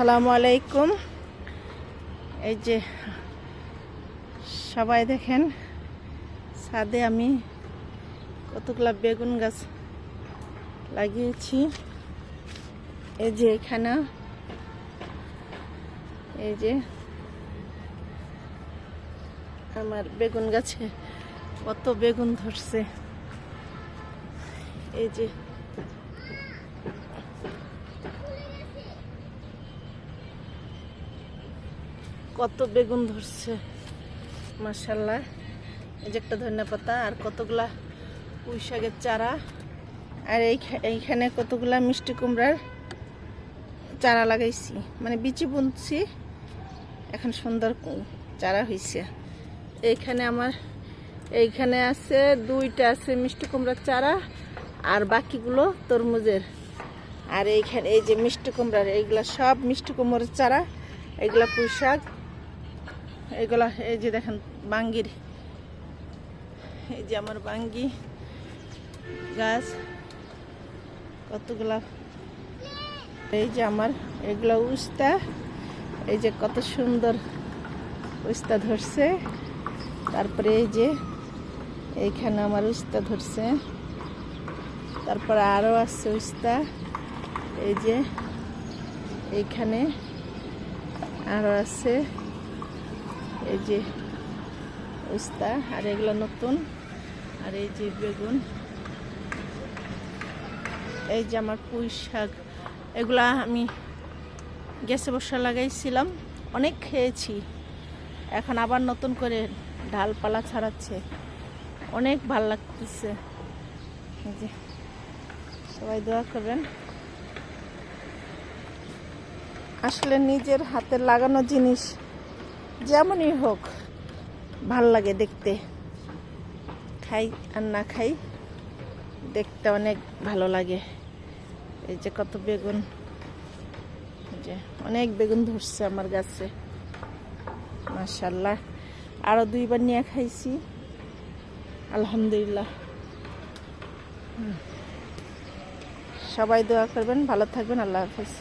আসসালামু আলাইকুম। এই যে সবাই দেখেন, ছাদে আমি কতগুলা বেগুন গাছ লাগিয়েছি। এই যে এখানে এই যে আমার বেগুন গাছে কত বেগুন ধরছে। এই যে কত বেগুন ধরছে, মাশাআল্লাহ। এই যে একটা ধনিয়া পাতা আর কতগুলা পুঁই শাকের চারা, আর এইখানে কতগুলা মিষ্টি কুমড়ার চারা লাগাইছি, মানে বিচি বুনছি, এখন সুন্দর চারা হয়েছে। এইখানে আছে দুইটা আছে মিষ্টি কুমড়ার চারা, আর বাকিগুলো তরমুজের। আর এইখানে এই যে মিষ্টি কুমড়ার, এইগুলা সব মিষ্টি কুমড়ার চারা, এইগুলা পুঁই শাক, এগুলা এই যে দেখেন বাঙ্গির, এই যে আমার বাঙ্গি গাছ কতগুলা। এই যে আমার এগুলা উস্তা, এই যে কত সুন্দর উস্তা ধরছে। তারপরে এই যে এইখানে আমার উস্তা ধরছে, তারপরে আরো আছে উস্তা। এই যে এইখানে আরো আছে, এই যে উস্তা, আর এগুলো নতুন। আর এই যে বেগুন, এই যে আমার পুঁই শাক, এগুলা আমি গ্যাসে বসা লাগাইছিলাম, অনেক খেয়েছি। এখন আবার নতুন করে ডালপালা ছাড়াচ্ছে, অনেক ভাল লাগতেছে। এই যে সবাই দোয়া করবেন। আসলে নিজের হাতে লাগানো জিনিস যেমনই হোক ভাল লাগে দেখতে, খাই আর না খাই, দেখতে অনেক ভালো লাগে। এই যে কত বেগুন, যে অনেক বেগুন ধরছে আমার গাছে, মাশাআল্লাহ। আরো দুইবার নিয়ে খাইছি, আলহামদুলিল্লাহ। সবাই দোয়া করবেন, ভালো থাকবেন, আল্লাহ হাফেজ।